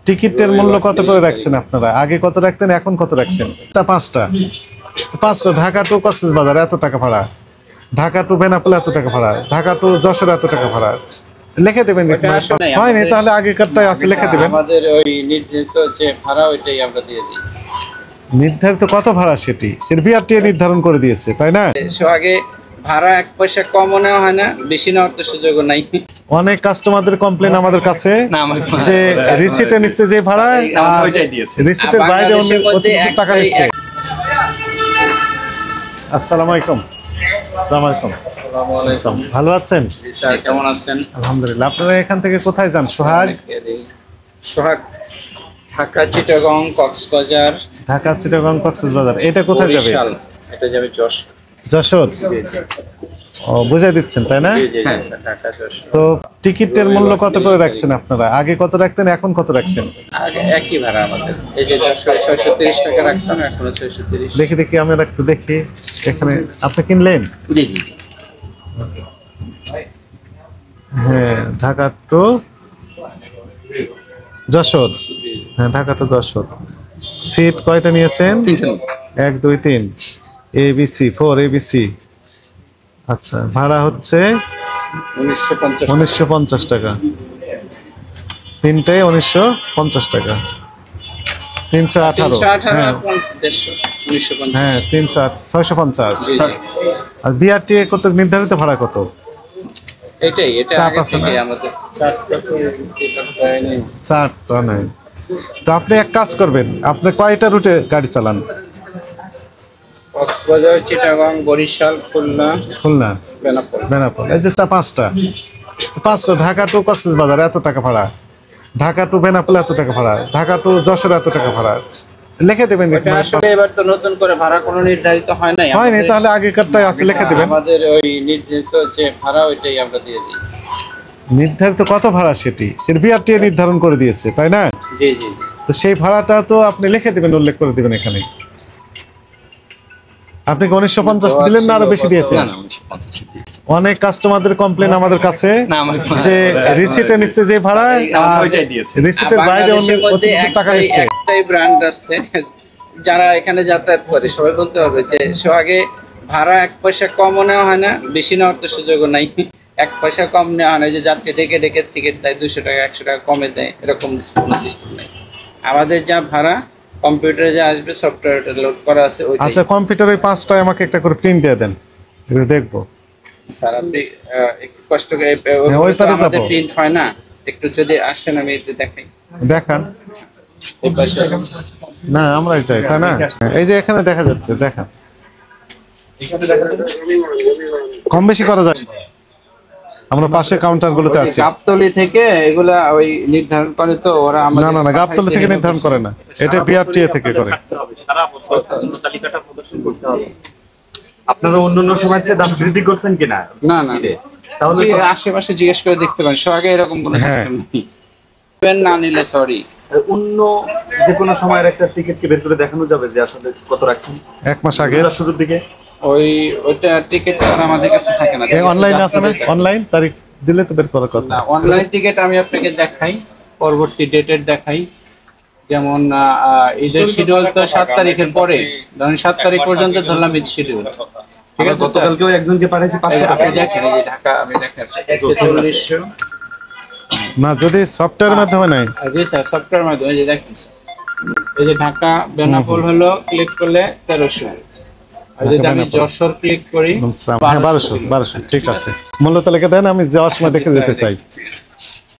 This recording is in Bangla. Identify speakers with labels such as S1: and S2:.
S1: টিকিটের মূল্য কত করে রাখছেন আপনারা? আগে কত রাখতেন, এখন কত রাখছেন? পাঁচটা ঢাকা টু কক্সবাজার এত টাকা ভাড়া, ঢাকা টু বেনাপোল এত টাকা ভাড়া, ঢাকা টু যশোর এত টাকা ভাড়া লিখে দেবেন। হয়নি তাহলে আগেকারটাই আছে লিখে দেবেন।
S2: আমাদের ওই নির্ধারিত যে ভাড়া ওইটাই আমরা দিয়ে দিই।
S1: নির্ধারিত কত ভাড়া সেটা বিআরটিএ নির্ধারণ করে দিয়েছে, তাই না?
S2: আগে ভাড়া 1 পয়সা কমও নেওয়া হয় না, বেশি নেওয়ার তো সুযোগও নাই।
S1: অনেক কাস্টমারদের কমপ্লেন আমাদের কাছে যে রিসিটে নিচ্ছে যে ভাড়া, রিসিটের বাইরে অতিরিক্ত টাকা নিচ্ছে। আসসালামু আলাইকুম। ভালো আছেন?
S2: কেমন আছেন?
S1: আলহামদুলিল্লাহ। আপনারা এখান থেকে কোথায় যান? সোহাগ,
S2: ঢাকা, চিটাগং, কক্সবাজার।
S1: ঢাকা, চিটাগং, কক্সবাজার। এটা কোথায় যাবে?
S2: এটা যাবে
S1: যশোর। ও, বুঝাই দিচ্ছেন তাই না? তো টিকিটের মূল্য কত করে রাখছেন আপনারা? আগে কত রাখতেন, এখন কত রাখছেন?
S2: আগে একই ভাড়া আমাদের। এই যে 630 টাকা রাখতাম, এখন 630।
S1: দেখি আমরা একটু দেখি। এখানে আপনি কিনলেন?
S2: জি।
S1: হ্যাঁ, ঢাকা টু যশোর। হ্যাঁ, ঢাকা টু যশোর। সিট কয়টা নিয়েছেন? 1 2 3 ABC 4 ABC। আচ্ছা, ভাড়া হচ্ছে 1950 টাকা। তিনটায় 1950 টাকা। 318। হ্যাঁ, 650। আর বিআরটিএ কত নির্ধারিত ভাড়া কত? চারটা নাই। তো আপনি এক কাজ করবেন, আপনি কয়টা রুটে গাড়ি চালান?
S2: কক্সবাজার, চিটাগং, বরিশাল, খুলনা,
S1: বেনাপোল। এই যে পাঁচটা ঢাকা টু কক্সবাজার এত টাকা ভাড়া, ঢাকা টু বেনাপোল এত টাকা ভাড়া, ঢাকা টু যশোর এত টাকা ভাড়া লিখে দেবেন।
S2: এবার তো নতুন করে ভাড়া কোনো নির্ধারিত হয়নি
S1: তাহলে আগেকারটাই আছে লিখে দেবেন।
S2: আমাদের ওই নির্ধারিত যে ভাড়া ওইটাই আমরা দিয়ে দিই।
S1: নির্ধারিত কত ভাড়া সেটা বিআরটিএ নির্ধারণ করে দিয়েছে, তাই না?
S2: জি।
S1: তো সেই ভাড়াটা তো আপনি লিখে দেবেন, উল্লেখ করে দিবেন এখানে। আপনি 1950 দিলেন না আরো বেশি দিয়েছেন? অনেক কাস্টমারদের কমপ্লেন আমাদের কাছে যে রিসিটে নিচ্ছে যে ভাড়া, রিসিটের বাইরে অতিরিক্ত টাকা নিচ্ছে।
S2: একটাই ব্র্যান্ড আছে যারা এখানে যাতায়াত করে, সবাই বলতে হবে যে আগে ভাড়া 1 পয়সা কমও নেওয়া হয় না, বেশি নেওয়ার তো সুযোগও নাই। 1 পয়সা কম নেওয়া হয় না, যে যাত্রী ডেকে টিকিট দেয় 200 টাকা 100 টাকা কমে দেয়, এরকম কোনো সিস্টেম নেই। আমাদের যা ভাড়া কম্পিউটারে যা আসবে, সফটওয়্যারটা লোড করা আছে।
S1: আচ্ছা, কম্পিউটারে 5টায় আমাকে একটা করে প্রিন্ট দিয়ে দেন, এগুলো দেখবো।
S2: স্যার আপনি একটু কষ্ট করে, আমাদের প্রিন্ট হয় না, একটু যদি আসেন আমি এতে দেখান।
S1: না, আমরাই চাই, তাই না? এই যে এখানে দেখা যাচ্ছে, দেখান। কম বেশি করা যায়, আমরা পাশে কাউন্টার গুলোতে আছি।
S2: গাবতলী থেকে এগুলা ওই নির্ধারণ করে তো ওরা।
S1: না, গাবতলী থেকে নির্ধারণ করে না, এটা বিআরটিএ থেকে করে।
S3: সারা বছর তালিকাটা প্রদর্শন করতে হবে। আপনারা অন্যান্য সময়ের চেয়ে দাম বৃদ্ধি করছেন কিনা?
S2: না, তাহলে আশেপাশে জিজ্ঞেস করে দেখতে পারেন। আগে এরকম কোনো সিস্টেম নেই। না নিলে সরি।
S3: অন্য যে কোনো সময়ের একটা টিকিটকে বের করে দেখানো যাবে যে আসলে কত রাখছেন?
S1: 1 মাস আগে
S3: শুরুর দিকে
S2: ওইটা টিকিট আমাদের কাছে থাকে না।
S1: অনলাইন আছে না? অনলাইন তারিখ দিলে তো বের করার কথা।
S2: অনলাইন টিকিট আমি আপনাকে দেখাই, পরবর্তী ডেটের দেখাই। যেমন ঈদের শিডিউল তো 7 তারিখের পরে, ধরুন 7 তারিখ পর্যন্ত ধরলাম ঈদ শিডিউল। ঠিক আছে,
S3: গতকালকেও একজনকে পাঠাইছি 500 টাকা।
S2: দেখেন এই যে ঢাকা আমি দেখাচ্ছি 4400
S1: না, যদি সফটওয়্যারের মাধ্যমে নাই।
S2: জি স্যার, সফটওয়্যারের মাধ্যমে। এই যে দেখেন, এই যে ঢাকা বেনাপোল হলো ক্লিক করলে 1300। আর যদি আমি যশোর ক্লিক করি
S1: 1200। ঠিক আছে, মূল্য তালিকা দেন, আমি যাওয়ার সময় দেখে যেতে চাই।